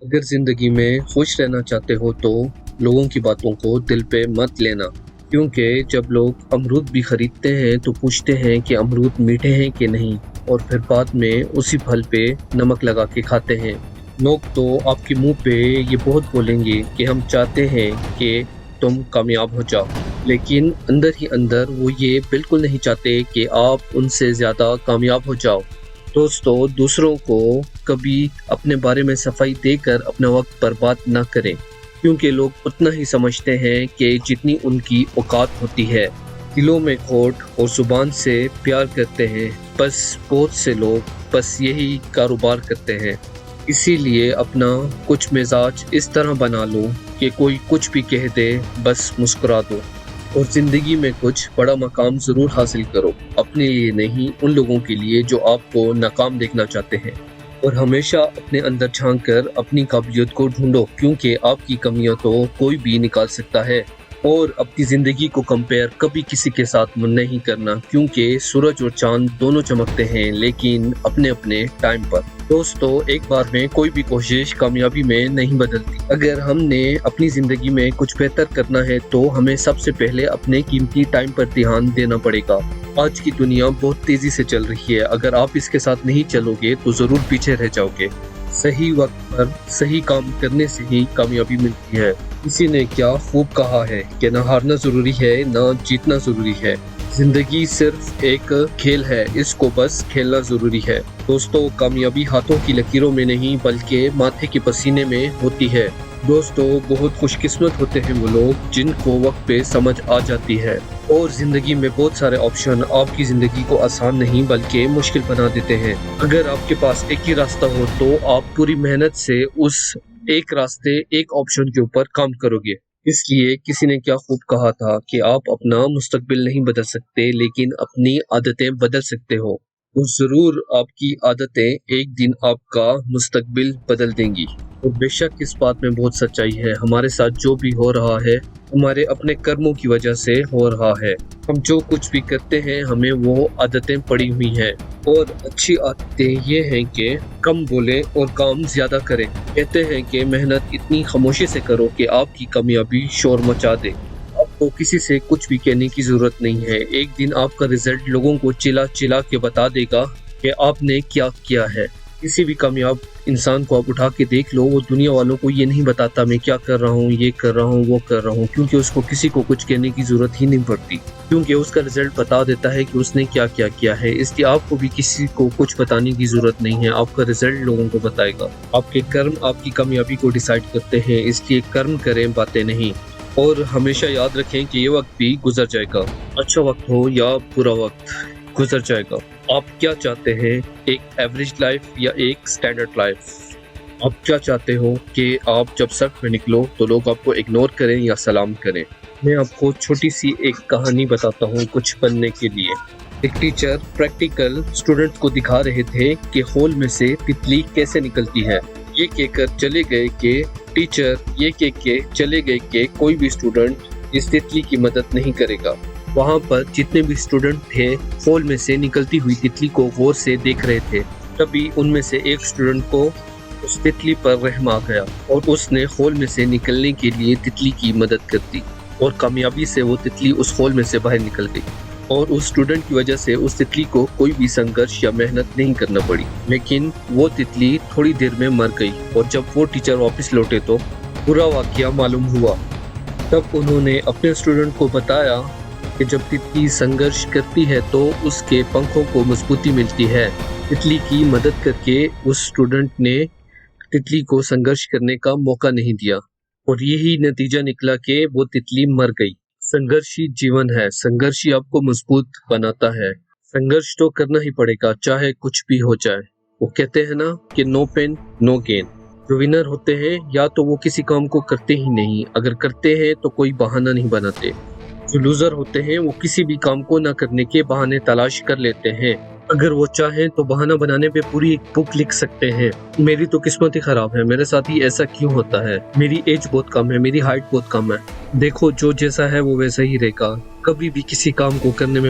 अगर जिंदगी में खुश रहना चाहते हो तो लोगों की बातों को दिल पे मत लेना, क्योंकि जब लोग अमरूद भी खरीदते हैं तो पूछते हैं कि अमरूद मीठे हैं कि नहीं, और फिर बाद में उसी फल पे नमक लगा के खाते हैं। लोग तो आपके मुंह पे ये बहुत बोलेंगे कि हम चाहते हैं कि तुम कामयाब हो जाओ, लेकिन अंदर ही अंदर वो ये बिल्कुल नहीं चाहते कि आप उनसे ज़्यादा कामयाब हो जाओ। दोस्तों, दूसरों को कभी अपने बारे में सफाई देकर अपना वक्त बर्बाद ना करें, क्योंकि लोग उतना ही समझते हैं कि जितनी उनकी औकात होती है। दिलों में खोट और जुबान से प्यार करते हैं, बस बहुत से लोग बस यही कारोबार करते हैं। इसीलिए अपना कुछ मिजाज इस तरह बना लो कि कोई कुछ भी कह दे बस मुस्कुरा दो, और ज़िंदगी में कुछ बड़ा मकाम ज़रूर हासिल करो, अपने लिए नहीं, उन लोगों के लिए जो आपको नाकाम देखना चाहते हैं। और हमेशा अपने अंदर झांक कर अपनी काबिलियत को ढूंढो, क्योंकि आपकी कमियां तो कोई भी निकाल सकता है। और अपनी ज़िंदगी को कंपेयर कभी किसी के साथ नहीं करना, क्योंकि सूरज और चांद दोनों चमकते हैं, लेकिन अपने अपने टाइम पर। दोस्तों, एक बार में कोई भी कोशिश कामयाबी में नहीं बदलती। अगर हमने अपनी ज़िंदगी में कुछ बेहतर करना है तो हमें सबसे पहले अपने कीमती टाइम पर ध्यान देना पड़ेगा। आज की दुनिया बहुत तेज़ी से चल रही है, अगर आप इसके साथ नहीं चलोगे तो ज़रूर पीछे रह जाओगे। सही वक्त पर सही काम करने से ही कामयाबी मिलती है। किसी ने क्या खूब कहा है कि ना हारना ज़रूरी है ना जीतना ज़रूरी है, जिंदगी सिर्फ एक खेल है, इसको बस खेलना ज़रूरी है। दोस्तों, कामयाबी हाथों की लकीरों में नहीं बल्कि माथे के पसीने में होती है। दोस्तों, बहुत खुशकिस्मत होते हैं वो लोग जिनको वक्त पे समझ आ जाती है। और ज़िंदगी में बहुत सारे ऑप्शन आपकी ज़िंदगी को आसान नहीं बल्कि मुश्किल बना देते हैं। अगर आपके पास एक ही रास्ता हो तो आप पूरी मेहनत से उस एक ऑप्शन के ऊपर काम करोगे। इसलिए किसी ने क्या खूब कहा था कि आप अपना मुस्तकबिल नहीं बदल सकते, लेकिन अपनी आदतें बदल सकते हो। तो ज़रूर आपकी आदतें एक दिन आपका मुस्तकबिल बदल देंगी। और बेशक इस बात में बहुत सच्चाई है, हमारे साथ जो भी हो रहा है हमारे अपने कर्मों की वजह से हो रहा है। हम जो कुछ भी करते हैं हमें वो आदतें पड़ी हुई हैं, और अच्छी आदतें ये हैं कि कम बोलें और काम ज़्यादा करें। कहते हैं कि मेहनत इतनी खामोशी से करो कि आपकी कामयाबी शोर मचा दे। आपको किसी से कुछ भी कहने की ज़रूरत नहीं है, एक दिन आपका रिजल्ट लोगों को चिल्ला चिल्ला के बता देगा कि आपने क्या किया है। किसी भी कामयाब इंसान को आप उठा के देख लो, वो दुनिया वालों को ये नहीं बताता मैं क्या कर रहा हूँ, ये कर रहा हूँ, वो कर रहा हूँ, क्योंकि उसको किसी को कुछ कहने की ज़रूरत ही नहीं पड़ती, क्योंकि उसका रिजल्ट बता देता है कि उसने क्या क्या किया है। इसलिए आपको भी किसी को कुछ बताने की ज़रूरत नहीं है, आपका रिजल्ट लोगों को बताएगा। आपके कर्म आपकी कामयाबी को डिसाइड करते हैं, इसलिए कर्म करें, बातें नहीं। और हमेशा याद रखें कि ये वक्त भी गुजर जाएगा, अच्छा वक्त हो या बुरा वक्त गुजर जाएगा। आप क्या चाहते हैं, एक एवरेज लाइफ या एक स्टैंडर्ड लाइफ? आप क्या चाहते हो कि आप जब सड़क पे निकलो तो लोग आपको इग्नोर करें या सलाम करें? मैं आपको छोटी सी एक कहानी बताता हूँ कुछ बनने के लिए। एक टीचर प्रैक्टिकल स्टूडेंट को दिखा रहे थे कि होल में से तितली कैसे निकलती है। ये कहकर चले गए कि टीचर ये कह के चले गए कि कोई भी स्टूडेंट इस तितली की मदद नहीं करेगा। वहाँ पर जितने भी स्टूडेंट थे होल में से निकलती हुई तितली को गौर से देख रहे थे। तभी उनमें से एक स्टूडेंट को उस तितली पर रहम आ गया और उसने होल में से निकलने के लिए तितली की मदद कर दी, और कामयाबी से वो तितली उस होल में से बाहर निकल गई। और उस स्टूडेंट की वजह से उस तितली को कोई भी संघर्ष या मेहनत नहीं करना पड़ी, लेकिन वो तितली थोड़ी देर में मर गई। और जब वो टीचर वापस लौटे तो पूरा वाकया मालूम हुआ। तब उन्होंने अपने स्टूडेंट को बताया कि जब तितली संघर्ष करती है तो उसके पंखों को मजबूती मिलती है। तितली की मदद करके उस स्टूडेंट ने तितली को संघर्ष करने का मौका नहीं दिया, और यही नतीजा निकला कि वो तितली मर गई। संघर्षी जीवन है, संघर्ष ही आपको मजबूत बनाता है। संघर्ष तो करना ही पड़ेगा चाहे कुछ भी हो जाए। वो कहते हैं ना कि नो पेन नो गेन। जो विनर होते हैं या तो वो किसी काम को करते ही नहीं, अगर करते हैं तो कोई बहाना नहीं बनाते। जो लूजर होते हैं वो किसी भी काम को न करने के बहाने तलाश कर लेते हैं। अगर वो चाहें तो बहाना बनाने पे पूरी एक बुक लिख सकते हैं। मेरी तो किस्मत ही खराब है, मेरे साथ ही ऐसा क्यों होता है, मेरी एज बहुत कम है, मेरी हाइट बहुत कम है। देखो, जो जैसा है वो वैसा ही रहेगा। कभी भी किसी काम को करने में